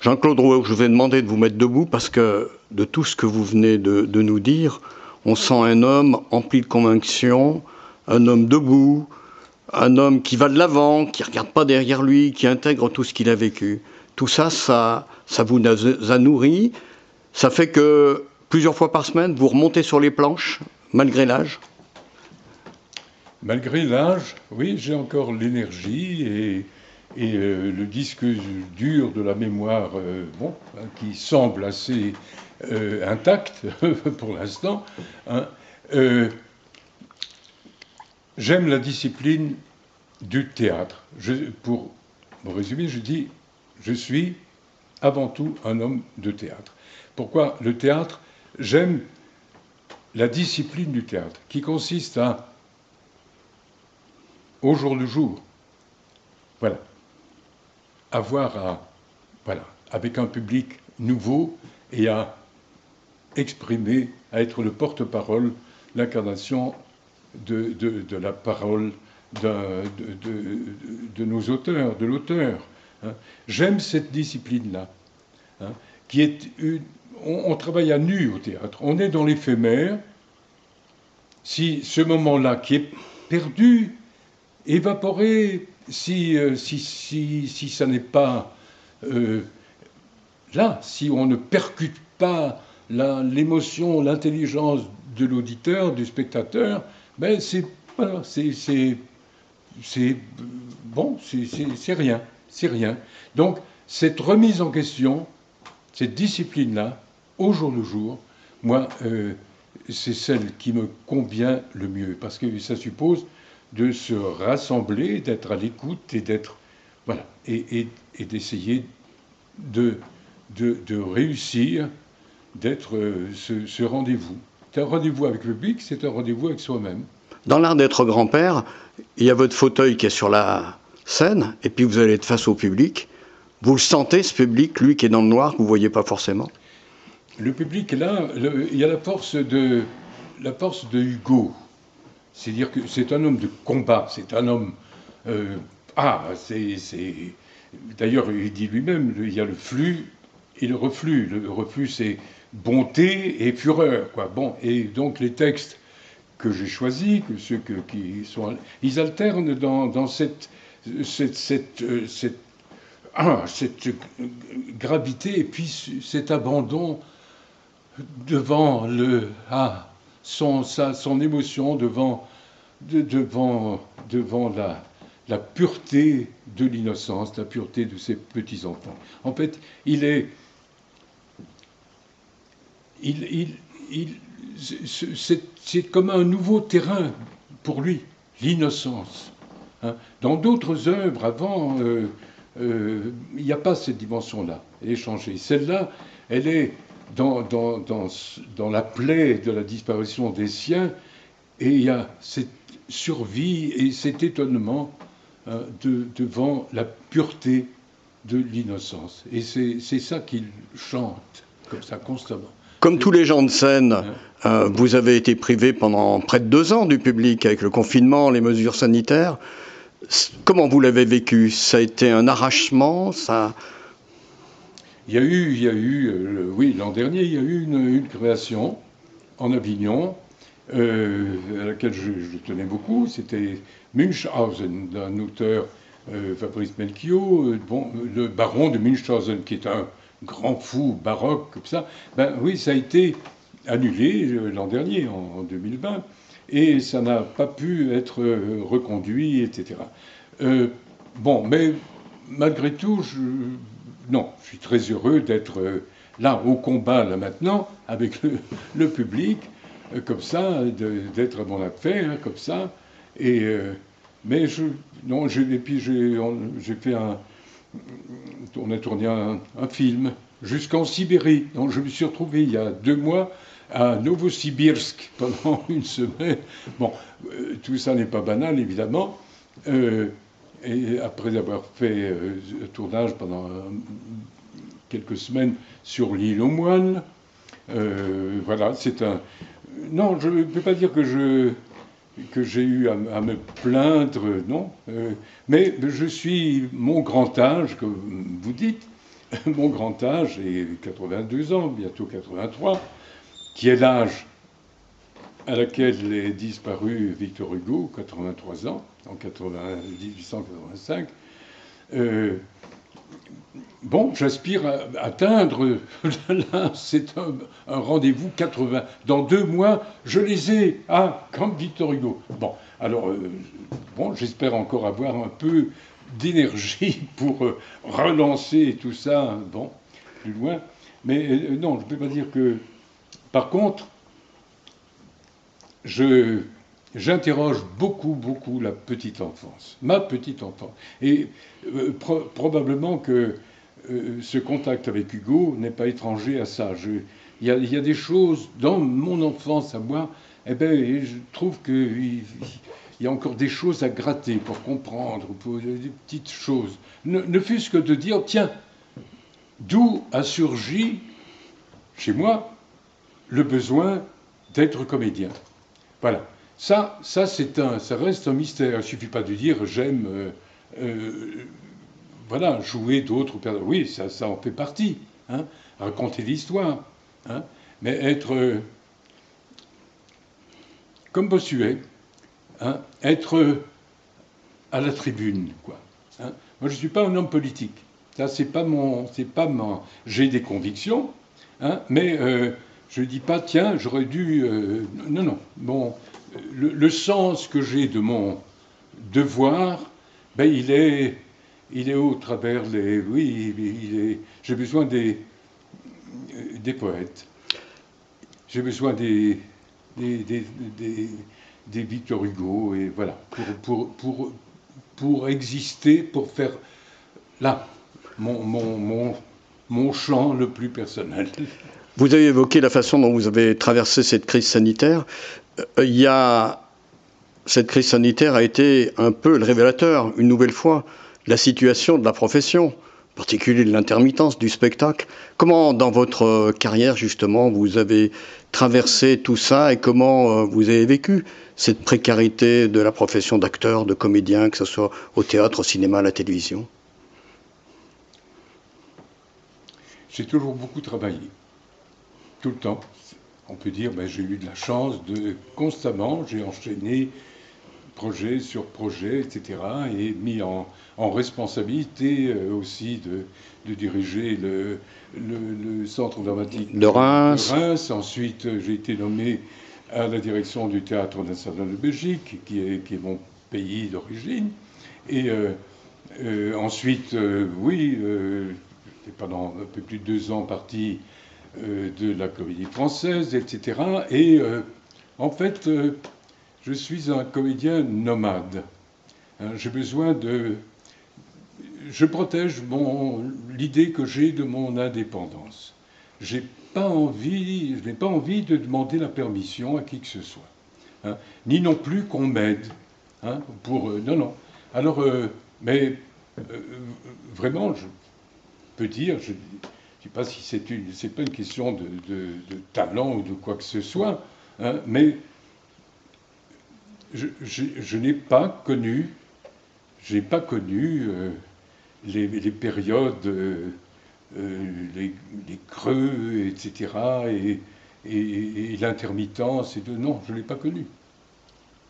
Jean-Claude Rouault, je vous ai demandé de vous mettre debout parce que de tout ce que vous venez de nous dire, on sent un homme empli de conviction, un homme debout, un homme qui va de l'avant, qui ne regarde pas derrière lui, qui intègre tout ce qu'il a vécu. Tout ça, ça vous a nourri. Ça fait que plusieurs fois par semaine, vous remontez sur les planches, malgré l'âge. Malgré l'âge, oui, j'ai encore l'énergie et le disque dur de la mémoire, qui semble assez intact pour l'instant. Hein. J'aime la discipline du théâtre. Pour résumer, je dis, je suis avant tout un homme de théâtre. Pourquoi le théâtre? J'aime la discipline du théâtre, qui consiste à, au jour le jour, voilà, avec un public nouveau et à exprimer, à être le porte-parole, l'incarnation de la parole de nos auteurs, de l'auteur. Hein. J'aime cette discipline-là, hein, qui est on travaille à nu au théâtre. On est dans l'éphémère. Si ce moment-là qui est perdu, évaporé, si ça n'est pas là, si on ne percute pas l'émotion, l'intelligence de l'auditeur, du spectateur, ben c'est rien, c'est rien. Donc cette remise en question, cette discipline-là, au jour le jour, moi, c'est celle qui me convient le mieux, parce que ça suppose de se rassembler, d'être à l'écoute et d'être et d'essayer de réussir, d'être ce rendez-vous. C'est un rendez-vous avec le public, c'est un rendez-vous avec soi-même. Dans l'art d'être grand-père, il y a votre fauteuil qui est sur la scène, et puis vous allez être face au public. Vous le sentez, ce public, lui qui est dans le noir, que vous ne voyez pas forcément? Le public est là, il y a la force de Hugo. C'est-à-dire que c'est un homme de combat, c'est un homme... D'ailleurs, il dit lui-même, il y a le flux et le reflux. Le reflux, c'est bonté et fureur, quoi. Bon, et donc les textes que j'ai choisis, que ceux qui sont... Ils alternent dans cette gravité et puis cet abandon devant son émotion, devant la pureté de l'innocence, la pureté de ses petits-enfants. En fait, c'est comme un nouveau terrain pour lui, l'innocence. Hein. Dans d'autres œuvres avant, il n'y a pas cette dimension-là. Elle est changée. Celle-là, elle est dans la plaie de la disparition des siens, et il y a cette survie et cet étonnement devant la pureté de l'innocence. Et c'est ça qu'il chante, comme ça, constamment. Comme tous les gens de scène, vous avez été privé pendant près de 2 ans du public avec le confinement, les mesures sanitaires. Comment vous l'avez vécu? Ça a été un arrachement, ça... Il y a eu oui, l'an dernier, il y a eu une création en Avignon, à laquelle je tenais beaucoup. C'était Munchausen, d'un auteur, Fabrice Melchior, le baron de Munchausen, qui est un grand fou baroque, comme ça. Ben oui, ça a été annulé l'an dernier, en 2020, et ça n'a pas pu être reconduit, etc. Mais malgré tout, je suis très heureux d'être là, au combat, là maintenant, avec le public, comme ça, d'être à mon affaire, comme ça. Et puis j'ai fait on a tourné un film jusqu'en Sibérie. Donc je me suis retrouvé il y a 2 mois à Novosibirsk pendant une semaine. Bon, tout ça n'est pas banal, évidemment. Et après avoir fait un tournage pendant quelques semaines sur l'île aux moines, voilà, c'est un... Non, je ne peux pas dire que j'ai eu à me plaindre, non. Mais je suis mon grand âge, comme vous dites, mon grand âge, et 82 ans, bientôt 83, qui est l'âge à laquelle est disparu Victor Hugo, 83 ans, en 1885. Bon, j'aspire à atteindre, là, c'est un rendez-vous 80. Dans 2 mois, je les ai, comme Victor Hugo. Bon, alors, bon, j'espère encore avoir un peu d'énergie pour relancer tout ça, bon, plus loin. Mais non, je ne peux pas dire que... Par contre, j'interroge beaucoup la petite enfance, ma petite enfance. Et probablement que ce contact avec Hugo n'est pas étranger à ça. Il y a des choses dans mon enfance à moi, eh ben, je trouve qu'il y a encore des choses à gratter pour comprendre, pour des petites choses. Ne fût-ce que de dire, tiens, d'où a surgi chez moi le besoin d'être comédien. Voilà. Ça reste un mystère. Il ne suffit pas de dire j'aime voilà, jouer d'autres personnes. Oui, ça en fait partie. Hein, raconter l'histoire. Hein, mais être comme Bossuet, hein, être à la tribune, quoi. Hein. Moi, je ne suis pas un homme politique. Ça, c'est pas mon. J'ai des convictions, hein, mais je ne dis pas, tiens, j'aurais dû. Non. Bon, le sens que j'ai de mon devoir, ben, il est au travers les. Oui, j'ai besoin des poètes. J'ai besoin des Victor Hugo, et voilà, pour exister, pour faire là mon champ le plus personnel. Vous avez évoqué la façon dont vous avez traversé cette crise sanitaire. Cette crise sanitaire a été un peu le révélateur, une nouvelle fois, de la situation de la profession, en particulier de l'intermittence du spectacle. Comment, dans votre carrière, justement, vous avez traversé tout ça et comment vous avez vécu cette précarité de la profession d'acteur, de comédien, que ce soit au théâtre, au cinéma, à la télévision? J'ai toujours beaucoup travaillé, tout le temps. On peut dire, ben, j'ai eu de la chance constamment, j'ai enchaîné projet sur projet, etc., et mis en responsabilité aussi de diriger le centre dramatique de Reims. Ensuite, j'ai été nommé à la direction du Théâtre national de Belgique, qui est mon pays d'origine. Et ensuite, oui, j'étais pendant un peu plus de 2 ans parti de la Comédie Française, etc. Et en fait, je suis un comédien nomade. Hein, j'ai besoin de... Je protège l'idée que j'ai de mon indépendance. Je n'ai pas envie de demander la permission à qui que ce soit. Hein, ni non plus qu'on m'aide. Hein, non. Alors, mais vraiment, je peux dire, je ne sais pas si c'est pas une question de talent ou de quoi que ce soit, hein, mais je n'ai pas connu, les périodes, les creux, etc., et l'intermittence. Non, je ne l'ai pas connu.